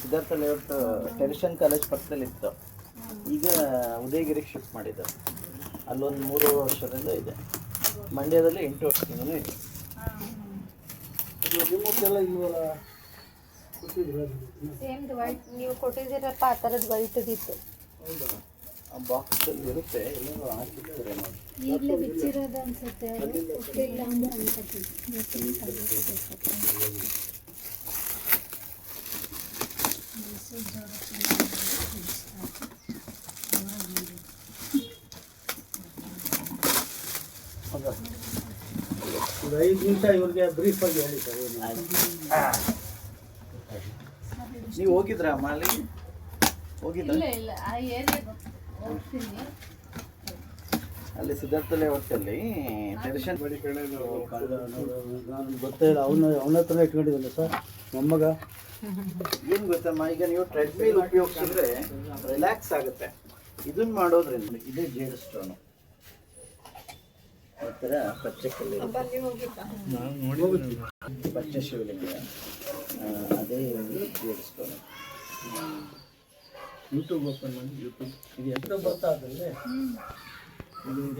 Siddhartha layout Teresian college ಪಕ್ಕದಲ್ಲಿ ಇತ್ತು. ಈಗ ಉದಯಗಿರಿಗೆ ಶಿಫ್ಟ್ ಮಾಡಿದ್ದು. ಅಲ್ಲೊಂದು 3 ವರ್ಷದಿಂದ ಇದೆ. ಮಂಡ್ಯದಲ್ಲಿ 8 ವರ್ಷದಿಂದಲೂ ಇದೆ. ನಿಮ್ಮದೆಲ್ಲ ಇಲ್ವಲ್ಲ ಸೇಮ್ದು ವೈಟ್ ನೀವು ಕೊಟ್ಟಿದ್ದೀರಪ್ಪ, ಆ ಥರದ್ದು ವೈಟ್ದಿತ್ತು. ಹೌದಾ? ಆ ಬಾಕ್ಸಲ್ಲಿ ಇರುತ್ತೆ, ಎಲ್ಲರೂ ಹಾಕಿರ್ತಾರೆ ನೋಡಿ. ಈಗಲೇ ಬಿಚ್ಚಿರೋದು ಅನ್ಸುತ್ತೆ. ಕೊಟ್ಟಿಲ್ಲ ಅಂದ್ರೆ ಅನ್ಸುತ್ತೆ. ಒಂದು 5 ನಿಮಿಷ ಇವ್ರಿಗೆ ಬ್ರೀಫ್ ಆಗಿ ಹೇಳಿ ಸರ್. ನೀವು ಹೋಗಿದ್ರಾ ಮಾಲಿಗೆ? ಹೋಗಿದ್ರ? ಇಲ್ಲ ಆ ಏರಿಯಾಗೆ ಹೋಗ್ತೀನಿ. ಅಲ್ಲಿ ಸಿದ್ಧಾರ್ಥ ಲೇಔಟಲ್ಲಿ ಟೆರಿಷನ್ ನಾನು ಗೊತ್ತೇ ಇಲ್ಲ. ಅವನ ಹತ್ರ ಇಟ್ಕೊಂಡಿದ್ದಲ್ಲ ಸರ್ ಮೊಮ್ಮಗ. ಏನು ಗೊತ್ತಮ್ಮ, ಈಗ ನೀವು ಟ್ರೆಡ್ಮಿಲ್ ಉಪಯೋಗಿಸಿದ್ರೆ ರಿಲ್ಯಾಕ್ಸ್ ಆಗುತ್ತೆ. ಇದನ್ನ ಮಾಡೋದ್ರಿಂದ ಇದೇ ಜೇಡ್ ಸ್ಟೋನು ಈ ಥರ ಪಚ್ಚೆ ಕಲ್ಲು, ಪಚ್ಚೆ ಶಿವಲಿಂಗ, ಅದೇ ಜೇಡ್ ಸ್ಟೋನು. ಯೂಟ್ಯೂಬ್ ಓಪನ್ ಮಾಡಿ. ಯೂಟ್ಯೂಬ್ ಇದು ಎಂತ ಬರ್ತಾ ಅದ್ರಲ್ಲಿ ಅದು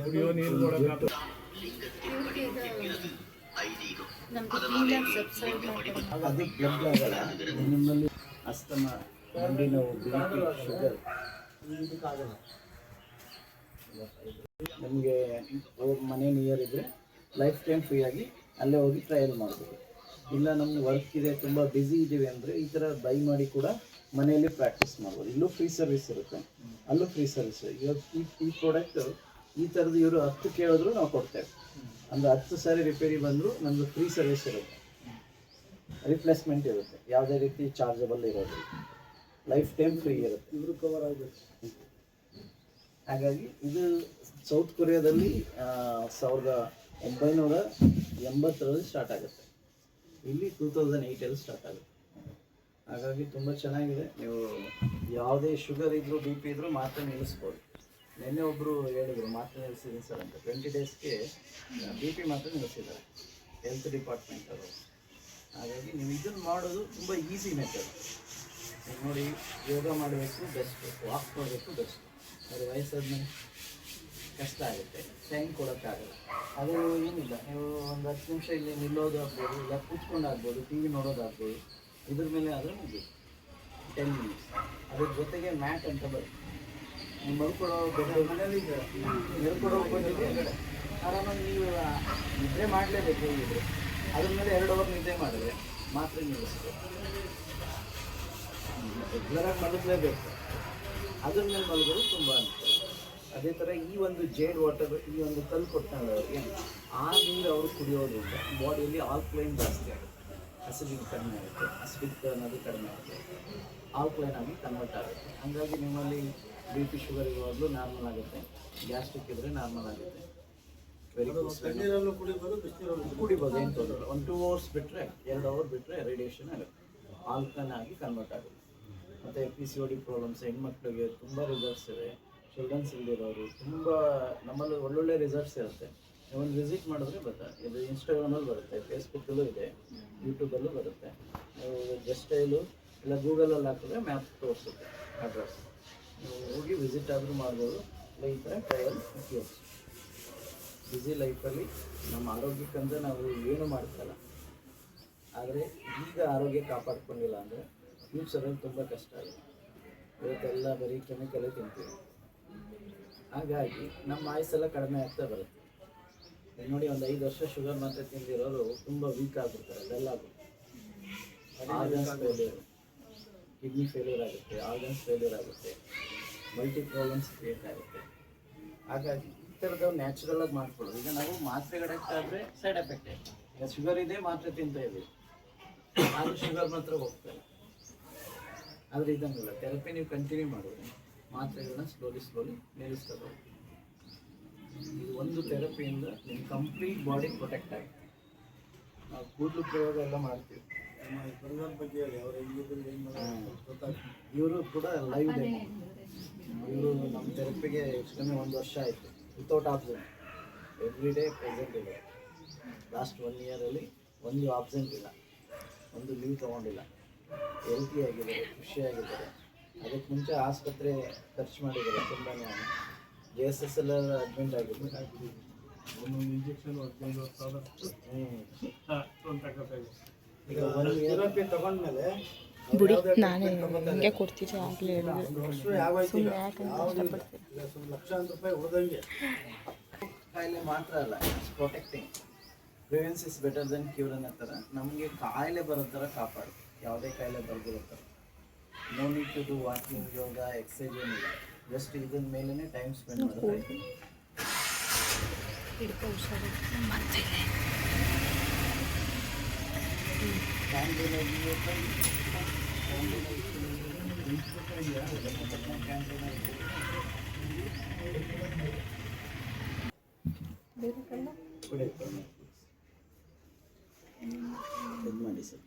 ಬ್ಲಡ್ ಆಗಲ್ಲ. ನಿಮ್ಮಲ್ಲಿ ಅಸ್ತಮ, ಮಂಡಿ ನೋವು, BP, ಶುಗರ್ ಇದಕ್ಕಾಗಲ್ಲ. ನಿಮಗೆ ಮನೆ ನಿಯರ್ ಇದ್ದರೆ ಲೈಫ್ ಟೈಮ್ ಫ್ರೀಯಾಗಿ ಅಲ್ಲೇ ಹೋಗಿ ಟ್ರಯಲ್ ಮಾಡ್ಬೋದು. ಇಲ್ಲ ನಮ್ಗೆ ವರ್ಕ್ ಇದೆ, ತುಂಬ ಬ್ಯುಸಿ ಇದ್ದೀವಿ ಅಂದರೆ ಈ ಥರ ಬೈ ಮಾಡಿ ಕೂಡ ಮನೆಯಲ್ಲಿ ಪ್ರಾಕ್ಟೀಸ್ ಮಾಡ್ಬೋದು. ಇಲ್ಲೂ ಫ್ರೀ ಸರ್ವಿಸ್ ಇರುತ್ತೆ, ಅಲ್ಲೂ ಫ್ರೀ ಸರ್ವಿಸ್. ಇವತ್ತು ಈ ಪ್ರಾಡಕ್ಟ್ ಈ ಥರದ್ದು ಇವರು 10 ಕೇಳಿದ್ರು ನಾವು ಕೊಡ್ತೇವೆ. ಅಂದರೆ 10 ಸಾರಿ ರಿಪೇರಿ ಬಂದರೂ ನಮ್ಮದು ಫ್ರೀ ಸರ್ವಿಸ್ ಇರುತ್ತೆ, ರಿಪ್ಲೇಸ್ಮೆಂಟ್ ಇರುತ್ತೆ, ಯಾವುದೇ ರೀತಿ ಚಾರ್ಜಬಲ್ ಇರೋದು, ಲೈಫ್ ಟೈಮ್ ಫ್ರೀ ಇರುತ್ತೆ. ಇವರು ಕವರ್ ಆಗಬೇಕು. ಹಾಗಾಗಿ ಇದು ಸೌತ್ ಕೊರಿಯಾದಲ್ಲಿ 1980ರಲ್ಲಿ ಸ್ಟಾರ್ಟ್ ಆಗುತ್ತೆ. ಇಲ್ಲಿ 2008 ಸ್ಟಾರ್ಟ್ ಆಗುತ್ತೆ. ಹಾಗಾಗಿ ತುಂಬ ಚೆನ್ನಾಗಿದೆ. ನೀವು ಯಾವುದೇ ಶುಗರ್ ಇದ್ದರೂ BP ಇದ್ದರೂ ಮಾತ್ರೆ ನಿಲ್ಲಿಸ್ಬೋದು. ನಿನ್ನೆ ಒಬ್ಬರು ಹೇಳಿದರು ಮಾತ್ರೆ ನಿಲ್ಲಿಸಿದ್ದೀನಿ ಸರ್ ಅಂತ. 20 ಡೇಸ್ಗೆ BP ಮಾತ್ರೆ ನಿಲ್ಲಿಸಿದ್ದಾರೆ ಹೆಲ್ತ್ ಡಿಪಾರ್ಟ್ಮೆಂಟ್ ಅವರು. ಹಾಗಾಗಿ ನೀವು ಇದನ್ನು ಮಾಡೋದು ತುಂಬ ಈಸಿ ಮೆಥಡ್. ನೀವು ನೋಡಿ, ಯೋಗ ಮಾಡಬೇಕು ಬೆಸ್ಟ್, ವಾಕ್ ಮಾಡಬೇಕು ಬೆಸ್ಟ್. ಅದು ವಯಸ್ಸಾದ್ಮೇಲೆ ಕಷ್ಟ ಆಗುತ್ತೆ, ಟೈಮ್ ಕೊಡೋಕ್ಕಾಗಲ್ಲ. ಅದು ಏನಿಲ್ಲ, ನೀವು ಒಂದು 10 ನಿಮಿಷ ಇಲ್ಲಿ ನಿಲ್ಲೋದು ಆಗ್ಬೋದು, ಇಲ್ಲ ಕೂತ್ಕೊಂಡು ಆಗ್ಬೋದು, TV ನೋಡೋದಾಗ್ಬೋದು. ಇದ್ರ ಮೇಲೆ ಆದರೆ ಮುಗಿದು 10 ಮಿನಿಟ್ಸ್. ಅದ್ರ ಜೊತೆಗೆ ಮ್ಯಾಟ್ ಅಂತ ಬರುತ್ತೆ. ನೀವು ಮಲ್ಕೊಡೋ ಮನೇಲಿ ಮಲ್ಕೊಡೋ ಬಂದಿದೆ ಆರಾಮಾಗಿ ನೀವು ನಿದ್ರೆ ಮಾಡಲೇಬೇಕು. ಹೇಗಿದ್ರೆ ಅದ್ರ ಮೇಲೆ 2 ಅವರ್ ನಿದ್ದೆ ಮಾಡಿದ್ರೆ ಮಾತ್ರ ನಿಲ್ಲಿಸ್ಬೇಕು. ರೆಗ್ಯುಲರಾಗಿ ಮಲಗಲೇಬೇಕು. ಅದ್ರ ಮೇಲೆ ಮಲಗೋದು ತುಂಬ ಅನುಕೂಲ. ಅದೇ ಥರ ಈ ಒಂದು ಜೇಡ್ ವಾಟರ್, ಈ ಒಂದು ಕಲ್ಲು ಕೊಡ್ತಾಳೆ ಅವ್ರಿಗೆ, ಆ ನೀರು ಅವರು ಕುಡಿಯೋದ್ರಿಂದ ಬಾಡಿಯಲ್ಲಿ ಆಲ್ಕ್ಲೈನ್ ಜಾಸ್ತಿ ಆಗುತ್ತೆ, ಅಸಿಡಿಟಿ ಕಡಿಮೆ ಆಗುತ್ತೆ, ಅಸಿಡಿಕ್ ಅನ್ನೋದು ಕಡಿಮೆ ಆಗುತ್ತೆ, ಆಲ್ಕ್ಲೈನ್ ಆಗಿ ಕನ್ವರ್ಟ್ ಆಗುತ್ತೆ. ಹಾಗಾಗಿ ನಿಮ್ಮಲ್ಲಿ BP ಶುಗರ್ ಇರುವಾಗಲೂ ನಾರ್ಮಲ್ ಆಗುತ್ತೆ, ಗ್ಯಾಸ್ಟ್ರಿಕ್ ಇದ್ದರೆ ನಾರ್ಮಲ್ ಆಗುತ್ತೆ. ನೀರಲ್ಲೂ ಕುಡಿಬೋದು, ಬಿಸಿನೀರಲ್ಲೂ ಕುಡಿಬೋದು, ಏನು ತೊಂದರೆ. 1 2 ಅವರ್ಸ್ ಬಿಟ್ಟರೆ, 2 ಅವರ್ ಬಿಟ್ಟರೆ ರೇಡಿಯೇಷನ್ ಆಗುತ್ತೆ, ಆಲ್ಕಲೈನ್ ಆಗಿ ಕನ್ವರ್ಟ್ ಆಗುತ್ತೆ. ಮತ್ತು PCOD ಪ್ರಾಬ್ಲಮ್ಸ್ ಹೆಣ್ಮಕ್ಳಿಗೆ ತುಂಬ ರಿಸಲ್ಟ್ಸ್ ಇದೆ. ಚಿಲ್ಡ್ರನ್ಸ್ ಇಲ್ದಿರೋರು ತುಂಬ ನಮ್ಮಲ್ಲಿ ಒಳ್ಳೊಳ್ಳೆ ರಿಸಲ್ಟ್ಸ್ ಇರುತ್ತೆ. ಒಂದು ವಿಸಿಟ್ ಮಾಡಿದ್ರೆ ಗೊತ್ತಾಗುತ್ತೆ. ಇದು ಇನ್ಸ್ಟಾಗ್ರಾಮಲ್ಲಿ ಬರುತ್ತೆ, ಫೇಸ್ಬುಕ್ಕಲ್ಲೂ ಇದೆ, ಯೂಟ್ಯೂಬಲ್ಲೂ ಬರುತ್ತೆ. ನೀವು ಜಸ್ಟ್ ಸ್ಟೈಲು ಇಲ್ಲ ಗೂಗಲಲ್ಲಿ ಹಾಕಿದ್ರೆ ಮ್ಯಾಪ್ ತೋರಿಸುತ್ತೆ ಅಡ್ರೆಸ್. ನೀವು ಹೋಗಿ ವಿಸಿಟ್ ಆದರೂ ಮಾಡ್ಬೋದು. ಇಲ್ಲ ಈ ಥರ ಟ್ರಯಲ್ ಉಪಯೋಗಿಸಿ. ಬ್ಯುಸಿ ಲೈಫಲ್ಲಿ ನಮ್ಮ ಆರೋಗ್ಯಕ್ಕಂದ್ರೆ ನಾವು ಏನು ಮಾಡ್ತಾಯಿಲ್ಲ. ಆದರೆ ಈಗ ಆರೋಗ್ಯ ಕಾಪಾಡ್ಕೊಂಡಿಲ್ಲ ಅಂದರೆ ಫ್ಯೂಚರಲ್ಲಿ ತುಂಬ ಕಷ್ಟ ಆಗುತ್ತೆ. ಇವತ್ತೆಲ್ಲ ಬರೀ ಕೆಮಿಕಲೇ ತಿಂತೀವಿ. ಹಾಗಾಗಿ ನಮ್ಮ ಆಯುಸ್ಸೆಲ್ಲ ಕಡಿಮೆ ಆಗ್ತಾ ಬರುತ್ತೆ. ನೋಡಿ, ಒಂದು 5 ವರ್ಷ ಶುಗರ್ ಮಾತ್ರೆ ತಿಂದಿರೋರು ತುಂಬ ವೀಕ್ ಆಗಿಬಿಡ್ತಾರೆ, ಡಲ್ ಆಗುತ್ತೆ. ಆರ್ಗನ್ಸ್ ಫೇಲ್ಯೂರ್, ಕಿಡ್ನಿ ಫೇಲ್ಯೂರ್ ಆಗುತ್ತೆ, ಆರ್ಗನ್ಸ್ ಫೇಲ್ಯೂರ್ ಆಗುತ್ತೆ, ಮಲ್ಟಿ ಪ್ರಾಬ್ಲಮ್ಸ್ ಕ್ರಿಯೇಟ್ ಆಗುತ್ತೆ. ಹಾಗಾಗಿ ಈ ಥರದವ್ರು ನ್ಯಾಚುರಲಾಗಿ ಮಾಡ್ಕೊಳ್ಳೋದು. ಈಗ ನಾವು ಮಾತ್ರೆಗಳಾದರೆ ಸೈಡ್ ಎಫೆಕ್ಟ್ ಇದೆ. ಈಗ ಶುಗರ್ ಇದೆ, ಮಾತ್ರೆ ತಿಂತಾ ಇದ್ದೀವಿ, ಆದರೂ ಶುಗರ್ ಮಾತ್ರ ಹೋಗ್ತಾಯಿಲ್ಲ. ಆದರೆ ಇದಂಗಿಲ್ಲ, ಥೆರಪಿ ನೀವು ಕಂಟಿನ್ಯೂ ಮಾಡಿದ್ರೆ ಮಾತ್ರೆಗಳನ್ನ ಸ್ಲೋಲಿ ನಿಲ್ಲಿಸ್ಕೋಬೋದು. ಇದು ಒಂದು ಥೆರಪಿಯಿಂದ ನಿಮ್ಮ ಕಂಪ್ಲೀಟ್ ಬಾಡಿ ಪ್ರೊಟೆಕ್ಟ್ ಆಗುತ್ತೆ. ನಾವು ಕೂದಲು ಪ್ರಯೋಗ ಎಲ್ಲ ಮಾಡ್ತೀವಿ. ಬಗ್ಗೆ ಇವರು ಕೂಡ ಲೈವ್ ಡೆಮೋ. ಇವರು ನಮ್ಮ ಥೆರಪಿಗೆ ಕಮ್ಮಿ 1 ವರ್ಷ ಆಯಿತು, without absent. Every day present ಇದೆ. ಲಾಸ್ಟ್ 1 ಇಯರಲ್ಲಿ ಒಂದು ಆಬ್ಸೆಂಟ್ ಇಲ್ಲ, ಒಂದು ಲೀವ್ ತೊಗೊಂಡಿಲ್ಲ. ಹೆಲ್ತಿ ಆಗಿದ್ದಾರೆ, ಖುಷಿಯಾಗಿದ್ದಾರೆ. ಅದಕ್ಕೆ ಮುಂಚೆ ಆಸ್ಪತ್ರೆ ಖರ್ಚು ಮಾಡಿದ್ದಾರೆ ತುಂಬಾ. JSS ಅಡ್ಮಿಂಟ್ ಆಗಿದ್ದು ಇಂಜೆಕ್ಷನ್ 15,000 ಈಗ ಥೆರಪಿ ತಗೊಂಡ್ಮೇಲೆ ಬಿಡಿ ನಾನೇ ಹಂಗೆ ಕೊಡ್ತಿದ್ದೆ ಆಗಲೇ ಹೇಳಿದ್ರೆ ಸುಮ್ಮನೆ ಯಾಕಂತ ಲಕ್ಷಾಂತರ ರೂಪಾಯಿ ಉಳಿದಂಗೆ. ಕಾಯಿಲೆ ಮಾತ್ರ ಅಲ್ಲ, protecting. Prevents is better then cure ಅನ್ನೋ ಥರ ನಮಗೆ ಕಾಯಿಲೆ ಬರೋ ಥರ ಕಾಪಾಡು, ಯಾವುದೇ ಕಾಯಿಲೆ ಬರ್ದಿರೋ ಥರ. No need to do walking, yoga, exercise ಏನಿಲ್ಲ. ಜಸ್ಟ್ ಇದರ ಮೇಲೇ ಟೈಮ್ ಸ್ಪೆಂಡ್ ಮಾಡಿದ್ರೆ ಹಿಡ್ಕೊ ಹುಷಾರು. ಇದು ಮಾಡಿ ಸರ್.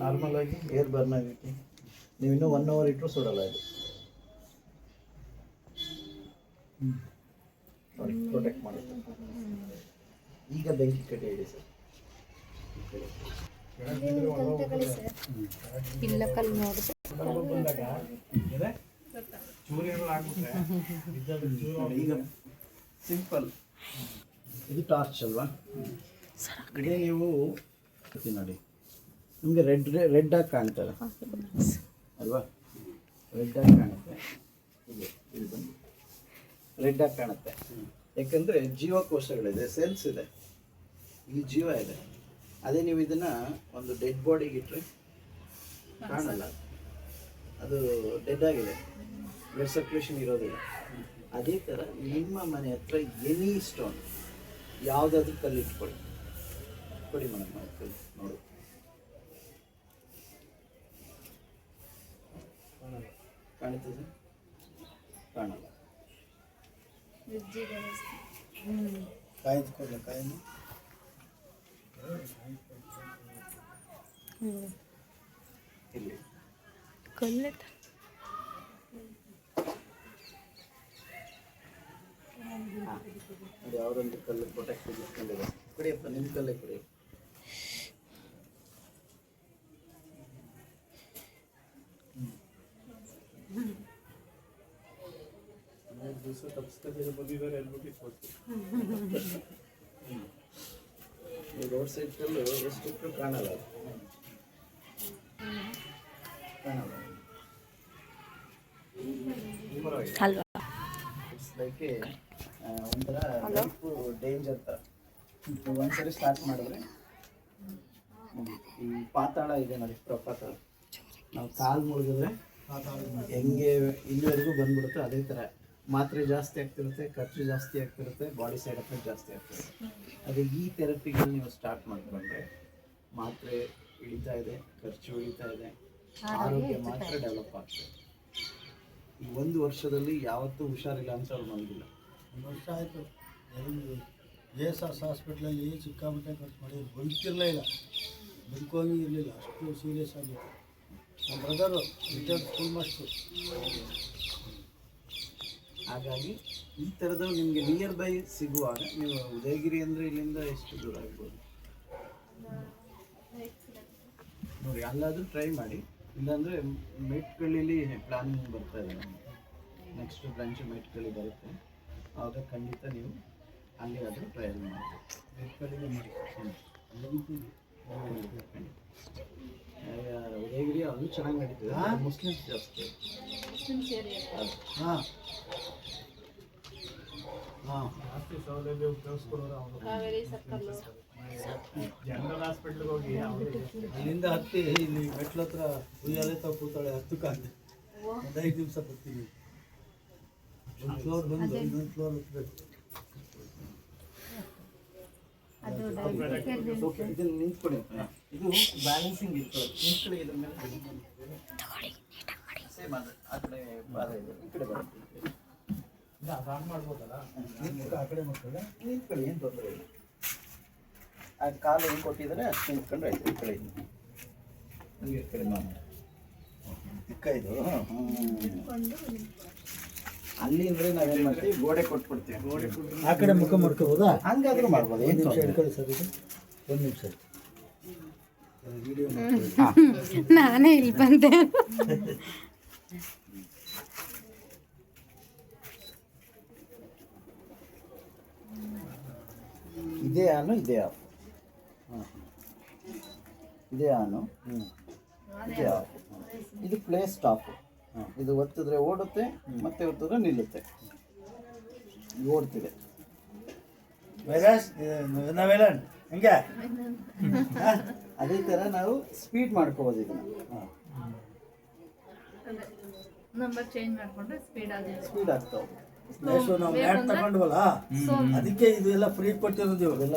ನಾರ್ಮಲ್ ಆಗಿ ಏರ್ ಬರ್ನ್ ಆಗೈತಿ. ನೀವು ಇನ್ನೂ 1 hour ಇಟ್ಟರು ಸುಡಲ್ಲ ಇದು. ನೋಡಿ ಪ್ರೊಟೆಕ್ಟ್ ಮಾಡುತ್ತೆ. ಈಗ ಬೆಂಕಿ ಕಟ್ಟಿ ಇಡಿ ಸರ್. ಇಲ್ಲ ಕಲ್ಲು ನೋಡಿದೆ ಈಗ ಸಿಂಪಲ್. ಇದು ಟಾರ್ಚ್ ಅಲ್ವಾ? ಇದೇ ನೀವು ನೋಡಿ ನಿಮಗೆ ರೆಡ್ ಆಗಿ ಕಾಣ್ತದೆ ಅಲ್ವಾ? ರೆಡ್ ಆಗಿ ಕಾಣುತ್ತೆ. ಇದು ಬಂದು ರೆಡ್ ಆಗಿ ಕಾಣುತ್ತೆ. ಯಾಕಂದರೆ ಜೀವಕೋಶಗಳಿದೆ, ಸೆಲ್ಸ್ ಇದೆ, ಇಲ್ಲಿ ಜೀವ ಇದೆ. ಅದೇ ನೀವು ಇದನ್ನು ಒಂದು ಡೆಡ್ ಬಾಡಿಗೆ ಇಟ್ಟರೆ ಕಾಣಲ್ಲ, ಅದು ಡೆಡ್ ಆಗಿದೆ, ಬ್ಲಡ್ ಸರ್ಕ್ಯುಲೇಷನ್ ಇರೋದಿಲ್ಲ. ಅದೇ ಥರ ನಿಮ್ಮ ಮನೆ ಹತ್ರ ಎನಿ ಸ್ಟೋನ್ ಯಾವುದಾದ್ರೂ ಕಲ್ಲು ಇಟ್ಕೊಳ್ಳಿ. ಕೊಡಿ ಮೇಡಮ್ ಕಲ್ಲು ನೋಡು. ಕಾಣುತ್ತದೆ? ಕಾಣಲ್ಲ. ಕಾಯಿ ಕೊಡಲ ಕಾಯಿನ ಇಲ್ಲಿ ಕಲ್ಲು ನೋಡಿ, ಅವರೊಂದು ಕಲ್ಲು ಪ್ರೊಟೆಕ್ಟ್ ಇಟ್ಕೊಂಡಿದೆ. ಕೊಡಿಯಪ್ಪ ನಿಮ್ಮ ಕಲ್ಲೇ ಕೊಡಿ. ಈ ರೋಡ್ ಸೈಡ್ ಕಲ್ಲು ಎಷ್ಟಿಟ್ಟು ಕಾಣಲ್ಲ, ಕಾಣಲ್ಲ. ಅಲ್ವಾ? ಇಟ್ಸ್ ಲೈಕ್ ಒಂಥರ ಡೇಂಜರ್ ಥರ. ಒಂದ್ಸರಿ ಸ್ಟಾರ್ಟ್ ಮಾಡಿದ್ರೆ ಈ ಪಾತಾಳ ಇದೆ ನೋಡಿ, ಪ್ರಪಾತಾಳ. ನಾವು ಕಾಲು ಮುಳುಗಿದ್ರೆ ಹೆಂಗೆ ಇಲ್ಲಿವರೆಗೂ ಬಂದ್ಬಿಡುತ್ತೆ. ಅದೇ ಥರ ಮಾತ್ರೆ ಜಾಸ್ತಿ ಆಗ್ತಿರುತ್ತೆ, ಖರ್ಚು ಜಾಸ್ತಿ ಆಗ್ತಿರುತ್ತೆ, ಬಾಡಿ ಸೈಡ್ ಎಫೆಕ್ಟ್ ಜಾಸ್ತಿ ಆಗ್ತಿರುತ್ತೆ. ಅದೇ ಈ ಥೆರಪಿಗಳು ನೀವು ಸ್ಟಾರ್ಟ್ ಮಾಡಿಕೊಂಡ್ರೆ ಮಾತ್ರೆ ಇಳಿತಾ ಇದೆ, ಖರ್ಚು ಉಳಿತಾ ಇದೆ, ಆರೋಗ್ಯ ಮಾತ್ರ ಡೆವಲಪ್ ಆಗ್ತದೆ. ಈ 1 ವರ್ಷದಲ್ಲಿ ಯಾವತ್ತೂ ಹುಷಾರಿಲ್ಲ ಅಂತ ಅವ್ರು ಬಂದಿಲ್ಲ. 1 ವರ್ಷ ಆಯಿತು. JSS ಹಾಸ್ಪಿಟ್ಲಲ್ಲಿ ಸಿಕ್ಕಾಪಟ್ಟೆ ಖರ್ಚು ಮಾಡಿದ್ರು, ಬದುಕಿರಲೇ ಇಲ್ಲ, ಬದುಕೋಗಿ ಇರಲಿಲ್ಲ, ಅಷ್ಟು ಸೀರಿಯಸ್ ಆಗಿತ್ತು. ನಮ್ಮ ಬ್ರದರು ರಿಟೈರ್ಡ್ ಸ್ಕೂಲ್ ಮಾಸ್ಟ್ರು. ಹಾಗಾಗಿ ಈ ಥರದ್ದು ನಿಮಗೆ ನಿಯರ್ ಬೈ ಸಿಗುವಾಗ ನೀವು ಉದಯಗಿರಿ ಅಂದರೆ ಇಲ್ಲಿಂದ ಎಷ್ಟು ದೂರ ಆಗ್ಬೋದು ನೋಡಿ, ಅಲ್ಲಾದರೂ ಟ್ರೈ ಮಾಡಿ. ಇಲ್ಲಾಂದರೆ ಮೇಟ್ಕಳ್ಳಿಲಿ ಪ್ಲಾನಿಂಗ್ ಬರ್ತಾ ಇದೆ ನಮಗೆ. ನೆಕ್ಸ್ಟ್ ಬ್ರಾಂಚ್ ಮೇಟ್ಕಳ್ಳಿ ಬರುತ್ತೆ, ಆವಾಗ ಖಂಡಿತ ನೀವು ಅಲ್ಲಿ ಆದರೂ ಟ್ರಯಲ್ ಮಾಡಿ. ಮೇಟ್ಕಳ್ಳಿಗೆ ಮಾಡಿ ಉದಯಗಿರಿ ಅದು ಚೆನ್ನಾಗಿ ನಡೀತದೆ. ಮುಸ್ಲಿಮ್ಸ್ ಜಾಸ್ತಿ. ಹಾಂ ಹಾಂ ಜಾಸ್ತಿ ಸೌಲಭ್ಯ ಉಪಯೋಗಿಸ್ಕೊಡೋರು ಅವರು. ಜನರಲ್ ಹಾಸ್ಪಿಟ್ಲಿಗೆ ಹೋಗಿ ಅಲ್ಲಿಂದ ಹತ್ತಿ ಇಲ್ಲಿ ಮೆಟ್ಲ ಹತ್ರ ಉಯ್ಯಾಲೆ ತಾವು ಕೂತಾಳೆ, ಹತ್ತಕ್ಕಾಗಲಿ ಒಂದು 5 ನಿಮಿಷ ಬರ್ತೀನಿ. ಒಂದು ಫ್ಲೋರ್ ಬಂದು ಇನ್ನೊಂದು ಫ್ಲೋರ್ ಹತ್ಬೇಕು. ಇದನ್ನು ನಿಂತ್ಕೊಳ್ಳಿ. ಇದು ಬ್ಯಾಲೆನ್ಸಿಂಗ್ ಇರ್ತದೆ. ನಿಂತ್ಕೊಳ್ಳಿ, ಇದ್ರ ಮೇಲೆ ಸೇಮ್ ಅದು ಆ ಕಡೆ ಬಾರ ಇದೆ, ಈ ಕಡೆ ಬರುತ್ತೆ. ಆನ್ ಮಾಡ್ಬೋದಲ್ಲ, ಆ ಕಡೆ ಮಕ್ಕಳು ನಿಂತ್ಕೊಳ್ಳಿ, ಏನು ತೊಂದರೆ ಇಲ್ಲ. ಆ ಕಾಲು ಹೆಂಗೆ ಕೊಟ್ಟಿದ್ದಾರೆ ಅಷ್ಟು ನಿಂತ್ಕೊಂಡ್ರೆ ಆಯ್ತು. ಈ ಕಡೆ ಈ ಕಡೆ ಮಾಡಿ. ಚಿಕ್ಕ ಇದು ಅಲ್ಲಿ ಅಂದ್ರೆ ನಾವೇನ್ ಮಾಡ್ತೀವಿ, ಗೋಡೆ ಕೊಟ್ಬಿಡ್ತೀವಿ. ಆ ಕಡೆ ಮುಖ ಮಾಡ್ಕೋಬೋದಾ? ಹಂಗಾದ್ರೂ ಮಾಡ್ಬೋದು, ಒಂದು ಏನು ನಿಮಿಷ ತೊಂದ್ರೆ ಹಿಡ್ಕೊಳ್ಳಿ ಸರ್, ಇದು ಒಂದು ನಿಮಿಷ ವಿಡಿಯೋ ನಾನೇ ಇಲ್ಲಿ ಬಂದೆ. ಇದೇ ಆನು ಇದೇ ಆಫ್, ಇದೇ ಆನು ಇದೇ ಆಫ್. ಇದು ಪ್ಲೇ ಸ್ಟಾಪ್. ಇದು ಒತ್ತಿದ್ರೆ ಓಡುತ್ತೆ, ಮತ್ತೆ ಒತ್ತಿದ್ರೆ ನಿಲ್ಲುತ್ತೆ. ಓಡ್ತಿದೆ. ವೈರಸ್ ನಾವೆಲ್ಲ ಹಂಗೆ ಅದೇ ಥರ ನಾವು ಸ್ಪೀಡ್ ಮಾಡ್ಕೋಬೋದು ಇದನ್ನ. ನಂಬರ್ ಚೇಂಜ್ ಮಾಡ್ಕೊಂಡ್ರೆ ಸ್ಪೀಡ್ ಆಗುತ್ತೆ. ಸ್ಪೀಡ್ ಆಗ್ತಾವೆ. ಎಷ್ಟು ನಾವು ಮ್ಯಾಟ್ ತಗೊಂಡ್ವಲ್ಲ, ಅದಕ್ಕೆ ಇದು ಎಲ್ಲ ಫ್ರೀ ಕೊಟ್ಟಿರೋದು ಇವೆಲ್ಲ.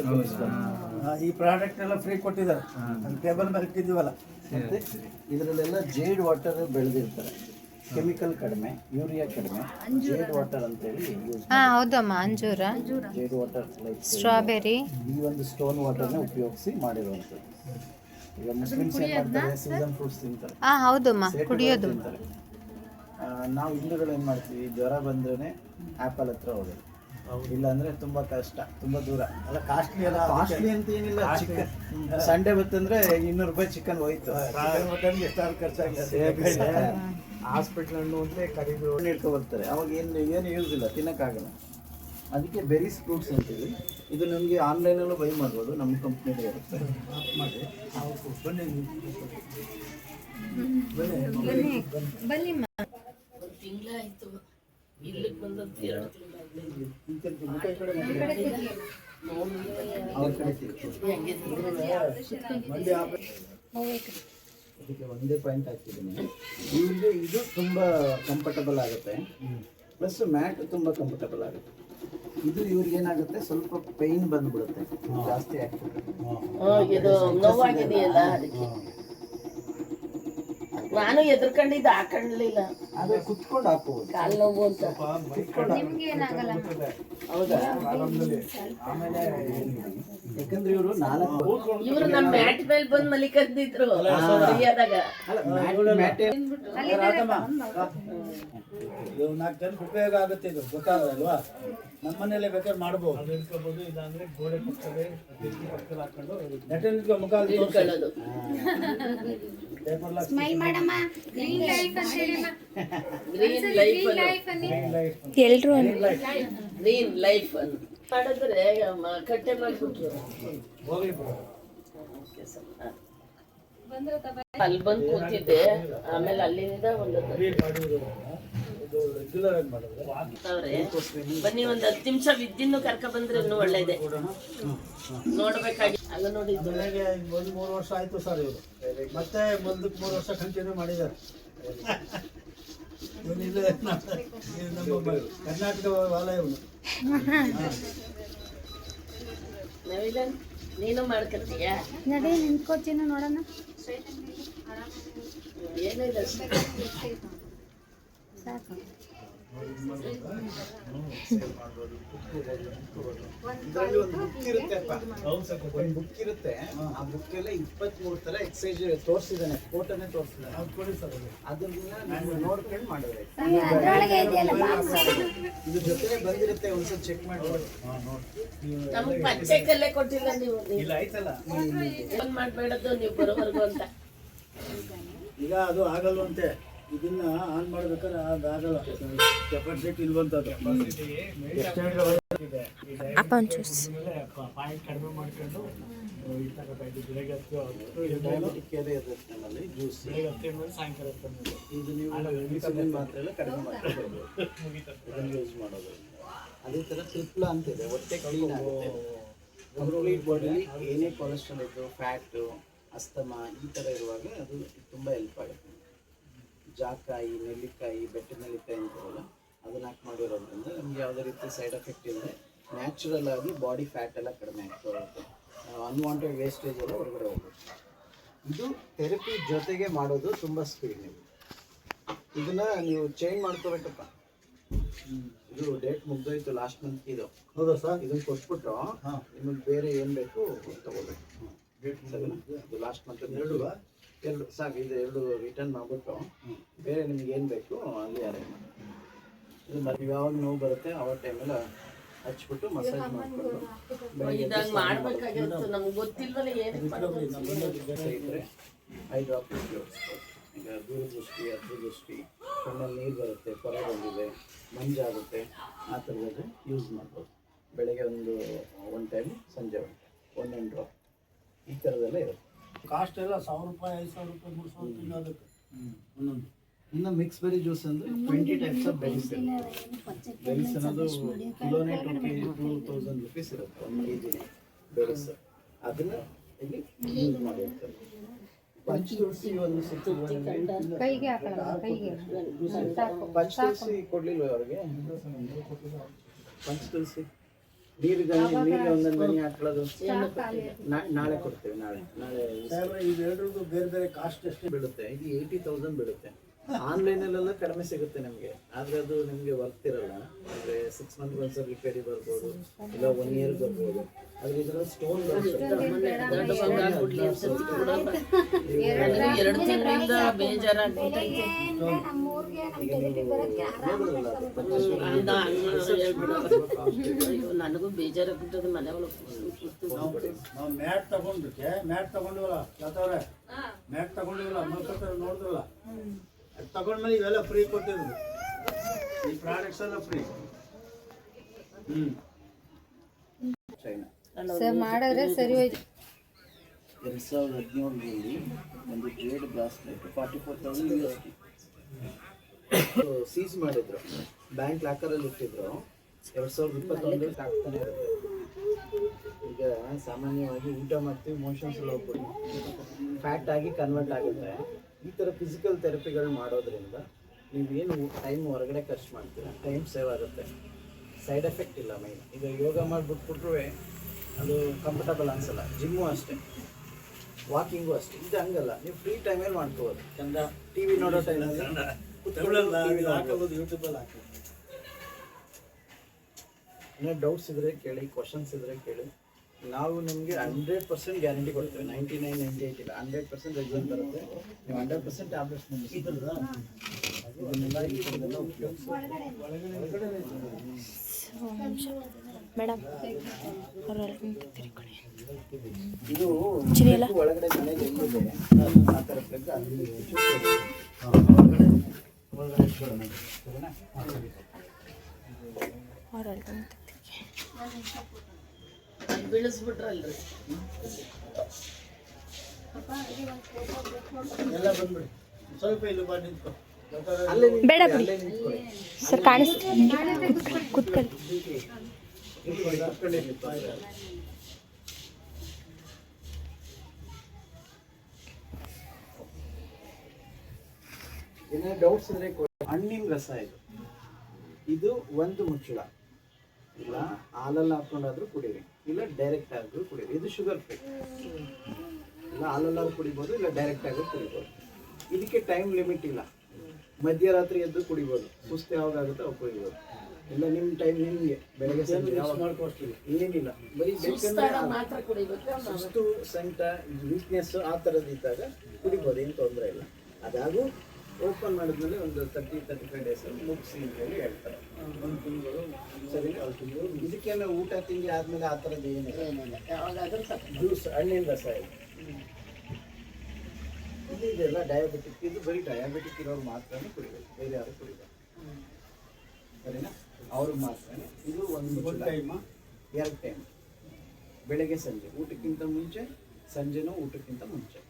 ಈ ಪ್ರಾಡಕ್ಟ್ ಎಲ್ಲ ಫ್ರೀ ಕೊಟ್ಟಿದ್ದಾರೆ, ಅದು ಟೇಬಲ್ ಮೇಲೆ ಇಟ್ಟಿದ್ದೀವಲ್ಲ. ಮತ್ತೆ ಇದರಲ್ಲೆಲ್ಲ ಜೇಡ್ ವಾಟರ್ ಬೆಳೆದಿರ್ತಾರೆ. ಕೆಮಿಕಲ್ ಕಡಿಮೆ, ಯೂರಿಯಾ ಕಡಿಮೆ, ಜೇಡ್ ವಾಟರ್ ಅಂತೇಳಿ ಯೂಸ್. ಹೌದಮ್ಮ, ಅಂಜೂರ, ಜೇಡ್ ವಾಟರ್ ಲೈಕ್ ಸ್ಟ್ರಾಬೆರಿ, ಈ ಒಂದು ಸ್ಟೋನ್ ವಾಟರ್ನ ಉಪಯೋಗಿಸಿ ಮಾಡಿರುವಂಥದ್ದು. ಈಗ ಮುಸ್ಲಿಮ್ಸ್ ಏನು ಮಾಡ್ತಾರೆ, ಸೀಸನ್ ಫ್ರೂಟ್ಸ್ ತಿಂತಾರೆ, ಹೌದಮ್ಮ, ಸೇಬು ಕುಡಿಯೋದು. ತಿಂತಾರೆ. ನಾವು ಹಿಂದೂಗಳು ಏನು ಮಾಡ್ತೀವಿ, ಜ್ವರ ಬಂದ್ರೆ ಆ್ಯಪಲ್ ಹತ್ರ ಹೋಗೋದು. ಇಲ್ಲ ಅಂದ್ರೆ ತುಂಬಾ ಕಷ್ಟ, ತುಂಬಾ ದೂರ. ಎಲ್ಲ ಕಾಸ್ಟ್ಲಿ ಎಲ್ಲ. ಕಾಸ್ಟ್ಲಿ ಅಂತ ಏನಿಲ್ಲ, ಚಿಕನ್ ಸಂಡೇ ಬತ್ತಂದ್ರೆ 200 ರೂಪಾಯಿ ಚಿಕನ್ ಹೋಯ್ತು. ಮಟನ್ಗೆ ಎಷ್ಟಾದ್ರು ಖರ್ಚಾಗಲಿ. ಹಾಸ್ಪಿಟ್ಲ್ ಹಣ್ಣು ಅಂದರೆ ಕರಿದು ಹಿಡ್ಕೊ ಬರ್ತಾರೆ. ಅವಾಗ ಏನು ಯೂಸ್ ಇಲ್ಲ, ತಿನ್ನಕ್ಕಾಗಲ್ಲ. ಅದಕ್ಕೆ ಬೆರೀಸ್ ಫ್ರೂಟ್ಸ್ ಅಂತೀವಿ. ಇದು ನಮಗೆ ಆನ್ಲೈನಲ್ಲೂ ಬೈ ಮಾಡ್ಬೋದು, ನಮ್ಮ ಕಂಪ್ನಿಗೆ ಇರುತ್ತೆ. ಮಾಡಿ ಬನ್ನಿ ಬನ್ನಿ. ಅವ್ರ ಕಡೆ ತಿರ್ಗಿ. ಅದಕ್ಕೆ ಒಂದೇ ಪಾಯಿಂಟ್ ಹಾಕಿದ್ದೀನಿ. ಇವ್ರಿಗೆ ಇದು ತುಂಬ ಕಂಫರ್ಟಬಲ್ ಆಗುತ್ತೆ, ಪ್ಲಸ್ ಮ್ಯಾಟ್ ತುಂಬ ಕಂಫರ್ಟಬಲ್ ಆಗುತ್ತೆ. ಇದು ಇವ್ರಿಗೆ ಏನಾಗುತ್ತೆ, ಸ್ವಲ್ಪ ಪೈನ್ ಬಂದ್ಬಿಡುತ್ತೆ ಜಾಸ್ತಿ ಹಾಕ್ಬಿಟ್ರೆ. ಇದು ನೋವಾಗಿದೆಯಲ್ಲ ಅದಕ್ಕೆ ನಾನು ಎದ್ರಕೊಂಡಿದ್ದು ಹಾಕೊಂಡ್ಲಿಲ್ಲ. ಅದೇ ಕುತ್ಕೊಂಡು ಹಾಕೋದು, ಕಾಲು ನೋವು ಅಂತ. ನಿಮ್ಗೆ ಏನಾಗಲ್ಲ. ಹೌದಾ? ಆಮೇಲೆ ಯಾಕಂದ್ರೆ ಇವರು 4 ಇವ್ರು ನಮ್ಮ ಮ್ಯಾಟ್ ಮೇಲೆ ಬಂದು ಮಲಿಕದ್ದಿದ್ರು ಫ್ರೀಯಾದಾಗ. ಮ್ಯಾಟ್ ಇದು 4 ಜನಕ್ಕೆ ಉಪಯೋಗ ಆಗುತ್ತೆ. ಇದು ಗೊತ್ತಾಗಲ್ವಾ? ನಮ್ಮ ಮನೇಲೆ ಬೇಕಾದ್ರೆ ಮಾಡ್ಬೋದು. ಅದು ಇಟ್ಕೋಬೋದು. ಇಲ್ಲಾಂದ್ರೆ ಗೋಡೆ ಪಕ್ಕದಲ್ಲಿ ಕಿಟಕಿ ಪಕ್ಕದಲ್ಲಿ ಹಾಕೊಂಡು ನೆಟ್ಟಿನ ಮುಖ ಇಟ್ಕೊಳ್ಳೋದು. ಸ್ಮೈಲ್ ಮಾಡಮ್ಮ. ಗ್ರೀನ್ ಲೈಫ್ ಅಂತ ಹೇಳಿಮ್ಮ. ಗ್ರೀನ್ ಲೈಫ್ ಎಲ್ರು ಗ್ರೀನ್ ಲೈಫ್ ಮಾಡಿದ್ರೆ ಕಟ್ಟೆ ಮಾಡ್ಬಿಟ್ರು. ಹೋಗ್ಲಿ ಅಲ್ಲಿ ಬಂದು ಕೂತಿದ್ದೆ. ಆಮೇಲೆ ಅಲ್ಲಿಂದ ಒಂದು ಇದು ರೆಗ್ಯುಲರ್ ಆಗಿ ಮಾಡಿದ್ರೆ ಅವ್ರೆ ಬನ್ನಿ ಒಂದು 10 ನಿಮಿಷ ವಿದ್ಯುನ್ನು ಕರ್ಕ ಬಂದ್ರೆ ಇನ್ನೂ ಒಳ್ಳೇದೆ. ನೋಡ್ಬೇಕಾಗಿ ಅಲ್ಲ ನೋಡಿ. ಮನೆಗೆ 3 ವರ್ಷ ಆಯ್ತು ಸರ್ ಇವರು. ಮತ್ತೆ ಮುಂದಕ್ಕೆ 3 ವರ್ಷ ಕಂಟಿನ್ಯೂ ಮಾಡಿದ್ದಾರೆ. ಇವನಿಲ್ಲ ನಮ್ಮ ಕರ್ನಾಟಕ ವಾಲ ಇವನು. ನವೀನ್ ನೀನು ಮಾಡ್ಕೊತೀಯಾ? ನಡಿ ನಿಂತ್ಕೋತೀನಿ ನೋಡೋಣ. ಏನಿದೆ ಸಾಕು. ಇದರಲ್ಲಿ ಒಂದು ಬುಕ್ ಇರುತ್ತೆಪ್ಪ, ಒಂದು ಬುಕ್ ಇರುತ್ತೆ. ಆ ಬುಕ್ ಎಲ್ಲ 23 ಥರ ಎಕ್ಸಸೈಸ್ ತೋರಿಸಿದ್ದಾನೆ, ಫೋಟೋನೇ ತೋರಿಸಿದ್ದಾನೆ. ಅದನ್ನ ನೀವು ನೋಡ್ಕೊಂಡು ಮಾಡಿದ್ರೆ ಅದ್ರೊಳಗೆ ಇದೆಯಲ್ಲ ಬಾಕ್ಸ್. ಇದ್ರ ಜೊತೆ ಬಂದಿರುತ್ತೆ, ಒಂದ್ಸಲ ಚೆಕ್ ಮಾಡಿ. ನಮ್ಗೆ ಪಚ್ಚೆ ಕಲ್ಲೇ ಕೊಟ್ಟಿಲ್ಲ ನೀವು. ಇಲ್ಲ ಆಯ್ತಲ್ಲ. ಫೋನ್ ಮಾಡ್ಬೇಡದ್ದು ನೀವು ಬರೋವರೆಗೂ ಅಂತ. ಈಗ ಅದು ಆಗಲ್ವಂತೆ. ಇದನ್ನ ಆನ್ ಮಾಡ್ಬೇಕಾದ್ರೆ ಅದಾಗಲ್ಲ, ಕೆಪಾಸಿಟಿ ಇಲ್ವಂತದ್ದು. ಅಪ್ಪ ಒಂಚೂಸ್ ಪಾಯಿಂಟ್ ಕಡಿಮೆ ಮಾಡ್ಕೊಂಡು ಈ ಥರ ಬೆಳಗ್ಗೆ 10 ಡಯಾಬಿಟಿಕ್ ಕೇರ್ ಇರುತ್ತೆ ನಮ್ಮಲ್ಲಿ, ಜ್ಯೂಸ್ ಬೆಳಗ್ಗೆ 10 ಮೇಲೆ ಸಾಯಂಕಾಲ 10 ಇದು ನೀವು ಇನ್ಸುಲಿನ್ ಮಾತ್ರೆ ಎಲ್ಲ ಕಡಿಮೆ ಮಾಡ್ಕೊಬೋದು, ಇದನ್ನು ಯೂಸ್ ಮಾಡೋದು. ಅದೇ ಥರ ತ್ರಿಪ್ಲ ಅಂತಿದೆ, ಹೊಟ್ಟೆ ಕ್ಲೀನ್ ಆಗುತ್ತೆ. ಕಂಪ್ಲೀಟ್ ಬಾಡಿಲಿ ಏನೇ ಕೊಲೆಸ್ಟ್ರಾಲ್ ಇದ್ದು, ಫ್ಯಾಟು, ಅಸ್ತಮಾ ಈ ಥರ ಇರುವಾಗ ಅದು ತುಂಬ ಹೆಲ್ಪ್ ಆಗುತ್ತೆ. ಜಾಕಾಯಿ, ನೆಲ್ಲಿಕಾಯಿ, ಬೆಟ್ಟದ ನೆಲ್ಲಿಕಾಯಿ ಅಂತಾರಲ್ಲ, ಅದನ್ನ ಹಾಕಿ ಮಾಡಿರೋದ್ರಿಂದ ನಮ್ಗೆ ಯಾವುದೇ ರೀತಿ ಸೈಡ್ ಎಫೆಕ್ಟ್ ಇಲ್ಲದೆ ನ್ಯಾಚುರಲ್ ಆಗಿ ಬಾಡಿ ಫ್ಯಾಟ್ ಎಲ್ಲ ಕಡಿಮೆ ಆಗ್ತಾ ಹೋಗುತ್ತೆ. ಅನ್ವಾಂಟೆಡ್ ವೇಸ್ಟೇಜ್ ಎಲ್ಲ ಹೊರಗಡೆ ಹೋಗುತ್ತೆ. ಇದು ಥೆರಪಿ ಜೊತೆಗೆ ಮಾಡೋದು ತುಂಬ ಸ್ಪೀಡ್. ನೀವು ಇದನ್ನ ನೀವು ಚೇಂಜ್ ಮಾಡ್ಕೋಬೇಕಪ್ಪ. ಇದು ಡೇಟ್ ಮುಗ್ದೋಯ್ತು ಲಾಸ್ಟ್ ಮಂತ್. ಇದು ಹೌದಾ ಸರ್? ಇದನ್ನ ಕೊಟ್ಬಿಟ್ಟು ನಿಮಗೆ ಬೇರೆ ಏನು ಬೇಕು ತಗೋಬೇಕು. ಇದು ಲಾಸ್ಟ್ ಮಂತ್ ಎರಡು ಸಾಕು, ಇದು ಎರಡು ರಿಟರ್ನ್ ಮಾಡ್ಬಿಟ್ಟು ಬೇರೆ ನಿಮ್ಗೆ ಏನು ಬೇಕು ಅಲ್ಲಿ ಅರೇಂಜ್ ಮಾಡಿ. ಇದು ಯಾವಾಗ ನೋವು ಬರುತ್ತೆ ಆ ಟೈಮೆಲ್ಲ ಹಚ್ಬಿಟ್ಟು ಮಸಾಜ್ ಮಾಡಿಕೊಂಡು ಇದಾಗ ಮಾಡ್ಬೇಕಾಗಿತ್ತು, ನಮ್ಗೆ ಗೊತ್ತಿಲ್ವಲ್ಲ ಏನಕ್ಕೆ ಮಾಡ್ಬೇಕು. ಇದ್ರೆ 5 ಡ್ರಾಪ್ ಈಗ ದೂರದೃಷ್ಟಿ, ಹತ್ರದೃಷ್ಟಿ, ಕಣ್ಣಲ್ಲಿ ನೀರು ಬರುತ್ತೆ, ಪರ ಬಂದಿದೆ, ಮಂಜಾಗುತ್ತೆ, ಆ ಥರದ್ದು ಯೂಸ್ ಮಾಡ್ಬೋದು. ಬೆಳಗ್ಗೆ ಒಂದು ಟೈಮ್, ಸಂಜೆ ಒಂದೊಂದು ಡ್ರಾಪ್, ಈ ಥರದೆಲ್ಲ ಇರುತ್ತೆ. ಕಾಸ್ಟ್ ಎಲ್ಲ 1000 ರೂಪಾಯಿ, 5000 ರೂಪಾಯಿ, 3000 ತಿನ್ನೋದಕ್ಕೆ ಒಂದೊಂದು. ಇನ್ನು ಮಿಕ್ಸ್ ಬೆರಿ ಜ್ಯೂಸ್ ಅಂದರೆ 20 ಟೈಪ್ಸ್ ಆಫ್ ಬೆರೀಸ್ ಇರುತ್ತೆ. ಬೆರೀಸ್ ಅನ್ನೋದು ಕಿಲೋನೇ 2000 ರುಪೀಸ್ ಇರುತ್ತೆ, 1 kg ಬೆರೀಸ್. ಅದನ್ನು ಇಲ್ಲಿ ಯೂಸ್ ಮಾಡಿರ್ತಾರೆ. ಪಂಚತುಳಸಿ ಒಂದು 6 ಕೈಗೆ ಹಾಕೊಳ್ಳೋದು, ಕೈಗೆ ಪಂಚತುಳಸಿ ಕೊಡ್ಲಿಲ್ವ ಅವ್ರಿಗೆ? ಪಂಚತುಳಸಿ ನೀರಿಗೆ ಒಂದೊಂದು ಗಣಿ ಹಾಕೊಳ್ಳೋದು ನಾಳೆ ಕೊಡ್ತೇವೆ. ನಾಳೆ ಸಾಹೇಬ್ರೆ, ಇವೆರಡರದ್ದು ಬೇರೆ ಬೇರೆ ಕಾಸ್ಟ್ ಎಷ್ಟು ಬೀಳುತ್ತೆ? ಇದು 80,000 ಬೀಳುತ್ತೆ. ಆನ್ಲೈನಲ್ಲೆಲ್ಲ ಕಡಿಮೆ ಸಿಗುತ್ತೆ ನಮಗೆ, ಆದರೆ ಅದು ನಿಮಗೆ ವರ್ತ್ ಇರಲ್ಲ. ಅಂದರೆ 6 ಮಂತ್ ಒಂದ್ಸರಿ ರಿಪೇರಿ ಬರ್ಬೋದು, ಇಲ್ಲ 1 year ಬರ್ಬೋದು. ಆದರೆ ಇದರಲ್ಲಿ ಸ್ಟೋನ್ ಎರಡು ತಿಂಗಳಿಂದ ಬೇಜಾರಾಗ್ಬಿಟ್ಟೈತೆ. ನನಗೂ ಬೇಜಾರಾಗ್ಬಿಟ್ಟದೆ. ಮನೆ ಒಳಗೆ ನಾವು ಮ್ಯಾಟ್ ತಗೊಂಡಿವಲ್ಲ ಯಾತವ್ರೆ, ಮ್ಯಾಟ್ ತಗೊಂಡಿವಲ್ಲ ಮಲ್ಕೋತಾರೆ ನೋಡಿದ್ರಲ್ಲ, ಅದು ತಗೊಂಡ್ಮೇಲೆ ಇವೆಲ್ಲ ಫ್ರೀ ಕೊಟ್ಟಿದ್ರು. ಈ ಪ್ರಾಡಕ್ಟ್ಸ್ ಎಲ್ಲ ಫ್ರೀ. ಚೈನಾ ಸರ್ ಮಾಡಿದ್ರೆ ಸರಿ ಹೋಯ್ತು. 2017ರಲ್ಲಿ ಒಂದು ಜೇಡ್ ಬ್ರಾಸ್ಲೆಟ್ 44,000 USD ಸೀಸ್ ಮಾಡಿದ್ರು, ಬ್ಯಾಂಕ್ ಲಾಕರಲ್ಲಿ ಇಟ್ಟಿದ್ರು. 2021 ಆಗ್ತಾನೆ ಇರುತ್ತೆ. ಈಗ ಸಾಮಾನ್ಯವಾಗಿ ಊಟ ಮಾಡ್ತೀವಿ, ಮೋಷನ್ಸ್ ಎಲ್ಲ ಹೋಗ್ಬಿಟ್ಟು ಫ್ಯಾಟ್ ಆಗಿ ಕನ್ವರ್ಟ್ ಆಗುತ್ತೆ. ಈ ಥರ ಫಿಸಿಕಲ್ ಥೆರಪಿಗಳು ಮಾಡೋದ್ರಿಂದ ನೀವೇನು ಟೈಮ್ ಹೊರಗಡೆ ಖರ್ಚು ಮಾಡ್ತೀರ, ಟೈಮ್ ಸೇವ್ ಆಗುತ್ತೆ, ಸೈಡ್ ಎಫೆಕ್ಟ್ ಇಲ್ಲ. ಮೈನ್ ಈಗ ಯೋಗ ಮಾಡಿಬಿಟ್ಬಿಟ್ರೂ ಅದು ಕಂಫರ್ಟಬಲ್ ಅನಿಸಲ್ಲ. ಜಿಮ್ಮು ಅಷ್ಟೇ, ವಾಕಿಂಗು ಅಷ್ಟೇ. ಇದು ಹಂಗಲ್ಲ, ನೀವು ಫ್ರೀ ಟೈಮಲ್ಲಿ ಮಾಡ್ಕೋಬೋದು. ಚಂದ TV ನೋಡೋ ಟೈಮಲ್ಲಿ ಯೂಟ್ಯೂಬಲ್ಲಿ ಹಾಕಿ. ಇನ್ನೂ ಡೌಟ್ಸ್ ಇದ್ದರೆ ಕೇಳಿ, ಕ್ವಶನ್ಸ್ ಇದ್ದರೆ ಕೇಳಿ. ನಾವು ನಿಮಗೆ 100% ಗ್ಯಾರಂಟಿ ಕೊಡ್ತೇವೆ. 99, 98 ಇಲ್ಲ, 100% ರಿಸಲ್ಟ್ ಬರುತ್ತೆ. ನೀವು 100% ಟ್ಯಾಬ್ಲೆಟ್ಸ್ ಇದನ್ನೆಲ್ಲ ಈ ಥರದ್ದೆಲ್ಲ ಉಪಯೋಗಿಸಿ. ಮೇಡಮ್ ಇದು ಒಳಗಡೆ ಮನೆಗೆ ಹೆಂಗಿದೆ ಆ ಥರ ಪ್ಲಗ್ ಅಲ್ಲಿ ಒಳಗಡೆ ಇಟ್ಕೊಳ್ಳೋಣ. ಸರಿನಾ? ಅದು ಬೀಳಿಸ್ಬಿಟ್ರಲ್ರಿ. ಎಲ್ಲ ಬಂದ್ಬಿಡಿ, ಸ್ವಲ್ಪ ಇಲ್ಲಿ ಬಾ ನಿಂತ್ಕೊ. ಅಲ್ಲೇ ಬೇಡ ಬಿಡಿ ಅಲ್ಲೇ ನಿಂತ್ಕೊಳ್ಳಿ. ಸರ್, ಕಾಣಿಸ್ತೀವಿ, ಕೂತ್ಕೊಳ್ಳಿ. ಕುತ್ಕೊಂಡಿರ್ಲಿ. ಏನೇ ಡೌಟ್ಸ್ ಇದ್ರೆ ಹಣ್ಣಿನ ರಸ ಇದು ಒಂದು ಮುಚ್ಚಳ. ಇಲ್ಲ ಹಾಲಲ್ಲಿ ಹಾಕೊಂಡಾದ್ರೂ ಕುಡೀರಿ, ಇಲ್ಲ ಡೈರೆಕ್ಟ್ ಆದ್ರೂ ಕುಡೀರಿ. ಇದು ಶುಗರ್ ಫ್ರೀ. ಇಲ್ಲ ಹಾಲಲ್ಲಾದ್ರೂ ಕುಡಿಬೋದು, ಇಲ್ಲ ಡೈರೆಕ್ಟ್ ಆದ್ರೂ ಕುಡಿಬೋದು. ಇದಕ್ಕೆ ಟೈಮ್ ಲಿಮಿಟ್ ಇಲ್ಲ. ಮಧ್ಯರಾತ್ರಿ ಎದ್ದು ಕುಡಿಬೋದು, ಸುಸ್ತು ಯಾವಾಗ ಆಗುತ್ತೆ ಅವಾಗ ಕುಡಿಬೋದು. ಇಲ್ಲ ನಿಮ್ಮ ಟೈಮ್ ನಿಮಗೆ ಬೆಳಗ್ಗೆ ಸಂಜೆ ಮಾಡ್ಕೊಳ್ತೀವಿ, ಏನಿಲ್ಲ. ಬರೀ ಬೇಕಂದ್ರೆ ಮಾತ್ರ ಕುಡಿಬೇಕು. ಸುಸ್ತು, ಸಂಕಟ, ವೀಕ್ನೆಸ್ ಆ ಥರದ್ದು ಇದ್ದಾಗ ಕುಡಿಬೋದು, ಏನು ತೊಂದರೆ ಇಲ್ಲ. ಅದಾಗೂ ಓಪನ್ ಮಾಡಿದ್ಮೇಲೆ ಒಂದು 30-35 ಡೇಸ್ ಮುಗಿಸಿ ಅಂತ ಹೇಳಿ ಹೇಳ್ತಾರೆ. ಒಂದು ತಿಂಗಳು ಸರಿ, ಇದಕ್ಕೇನು ಊಟ ತಿಂಡಿ ಆದಮೇಲೆ ಆ ಥರದ್ದು ಏನಿಲ್ಲ. ಯಾವಾಗಾದ್ರೂ ಜ್ಯೂಸ್, ಹಣ್ಣಿನ ರಸ ಇದು ಇದೆಲ್ಲ ಡಯಾಬಿಟಿಕ್. ಇದು ಬರೀ ಡಯಾಬಿಟಿಕ್ ಇರೋರು ಮಾತ್ರ ಕುಡಿಬೇಕು, ಬೇರೆ ಯಾರು ಕುಡಿಬೇಕು. ಸರಿನಾ? ಅವ್ರಿಗೆ ಮಾತ್ರ. ಇದು ಒಂದು ಟೈಮ್, 2 ಟೈಮ್, ಬೆಳಗ್ಗೆ ಸಂಜೆ, ಊಟಕ್ಕಿಂತ ಮುಂಚೆ, ಸಂಜೆನೂ ಊಟಕ್ಕಿಂತ ಮುಂಚೆ.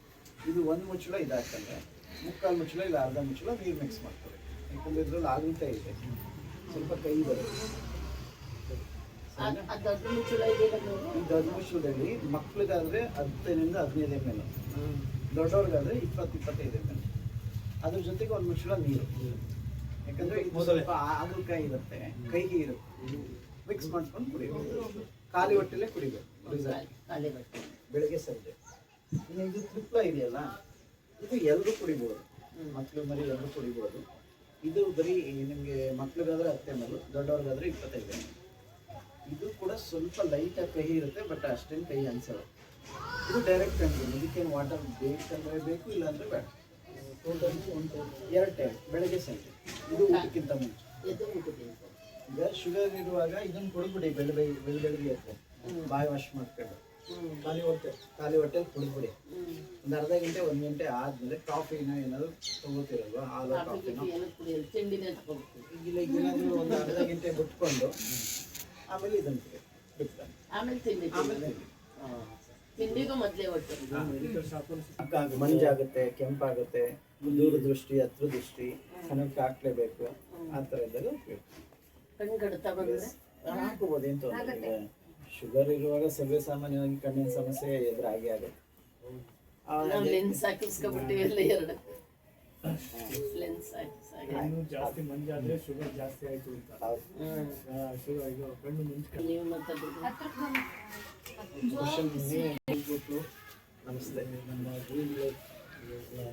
ಇದು ಒಂದು ಮುಚ್ಚಳ ಇದಾಕಂದ್ರೆ 3/4 ಮುಚ್ಚಳ ಇಲ್ಲ 1/2 ಮುಚ್ಚಳ ನೀರು ಮಿಕ್ಸ್ ಮಾಡ್ತಾರೆ. ಯಾಕಂದ್ರೆ ಇದ್ರಲ್ಲಿ ಹಾಗಲಕಾಯಿ ಇದೆ, ಸ್ವಲ್ಪ ಕೈ ಬರುತ್ತೆ. ದೊಡ್ಡ ಮುಚ್ಚಳ ಇದೆಯಲ್ಲ, ಈ ದೊಡ್ಡ ಮುಚ್ಚಳದಲ್ಲಿ ಮಕ್ಳಿಗಾದ್ರೆ 10ರಿಂದ 15 ml, ದೊಡ್ಡವ್ರಿಗಾದ್ರೆ 20-25 ml. ಅದ್ರ ಜೊತೆಗೆ ಒಂದು ಮುಚ್ಚಳ ನೀರು. ಯಾಕಂದ್ರೆ ಇದು ಸ್ವಲ್ಪ ಹಾಗಲಕಾಯಿ ಇರುತ್ತೆ, ಕೈಗೆ ಇರುತ್ತೆ, ಮಿಕ್ಸ್ ಮಾಡ್ಕೊಂಡು ಕುಡಿಬೇಕು. ಖಾಲಿ ಹೊಟ್ಟೆಲ್ಲೇ ಕುಡಿಬೇಕು. ಖಾಲಿ ಬಟ್ಟೆ ಬೆಳಗ್ಗೆ ಸಂಜೆ. ಇನ್ನು ಇದು ತ್ರಿಪ್ಲ ಇದೆಯಲ್ಲ, ಇದು ಎಲ್ಲರೂ ಕುಡಿಬೋದು, ಮಕ್ಕಳು ಮರಿ ಎಲ್ಲರೂ ಕುಡಿಬೋದು. ಇದು ಬರೀ ನಿಮಗೆ ಮಕ್ಳಿಗಾದ್ರೆ 10 ml, ದೊಡ್ಡವ್ರಿಗಾದ್ರೆ 25 ml. ಇದು ಕೂಡ ಸ್ವಲ್ಪ ಲೈಟಾಗಿ ಕಹಿ ಇರುತ್ತೆ, ಬಟ್ ಅಷ್ಟೇನು ಕಹಿ ಅನ್ಸಲ್ಲ. ಇದು ಡೈರೆಕ್ಟ್ ಕಂಟ್ರೋಲ್. ಇದಕ್ಕೇನು ವಾಟರ್ ಬೇಕಂದ್ರೆ ಬೇಕು, ಇಲ್ಲಾಂದ್ರೆ ಬೇಡ. ಟೋಟಲ್ 2 ಟೈಮ್, ಬೆಳಗ್ಗೆ ಸಂಜೆ. ಇದು ಊಟಕ್ಕಿಂತ ಮುಂಚೆ. ಈಗ ಶುಗರ್ ಇರುವಾಗ ಇದನ್ನು ಕುಡಿದ್ಬಿಡಿ, ಬೆಳಗ್ಗೆ ಎದ್ದು ಬಾಯಿ ವಾಶ್ ಮಾಡ್ಕೊಂಡು ಖಾಲಿ ಹೊಟ್ಟೆಲಿ ಕುಡಿದ್ಬಿಡಿ. ಒಂದು ಅರ್ಧ ಗಂಟೆ 1 ಗಂಟೆ ಆದಮೇಲೆ ಕಾಫಿನ ಏನಾದ್ರು ತಗೋತಿರಲ್ವ, ಹಾಲು ಕಾಫಿನ ಇಲ್ಲ, ಏನಾದರೂ ಒಂದು ಅರ್ಧ ಗಂಟೆ ಬಿಟ್ಕೊಂಡು ಆಮೇಲೆ ಇದನ್ನು ಬಿಡ್ತಾನೆ. ಆಮೇಲೆ ತಿಂಡಿ ತಿಂಡಿಗೂ ಮೊದಲೇ ಹೊಟ್ಟೆ ಮಂಜಾಗುತ್ತೆ, ಕೆಂಪಾಗುತ್ತೆ, ದೂರದೃಷ್ಟಿ, ಹತ್ರದೃಷ್ಟಿ, ಕಣಕ್ಕೆ ಹಾಕ್ಲೇಬೇಕು. ಆ ಥರ ಇದ್ದಾಗ ಕಣ್ಣು ಕಡ್ತಾ ಬಂದರೆ ಹಾಕೋಬೋದು. ಏನು ತೊಂದರೆ ಇಲ್ಲ. ಶುಗರ್ ಇರುವಾಗ ಸರ್ವೇ ಸಾಮಾನ್ಯವಾಗಿ ಕಣ್ಣಿನ ಸಮಸ್ಯೆ ಎದುರಾಗಿ ಆಗುತ್ತೆ. ನಾವು ಲೆನ್ಸ್ ಹಾಕಿಸ್ಕೊಬಿಟ್ಟಿವಿ ಎಲ್ಲ 2 ಲೆನ್ಸ್ ಹಾಕಿ ಕಣ್ಣು ಜಾಸ್ತಿ ಮಂಜಾದ್ರೆ ಶುಗರ್ ಜಾಸ್ತಿ ಆಯ್ತು ಅಂತ. ಶುಗರ್ ಇದು ಕಣ್ಣು ಮುಂಚೆ ನೀವು ಮಾತಾಡಿದ್ರೆ ನಮಸ್ತೆ. ನಮ್ಮ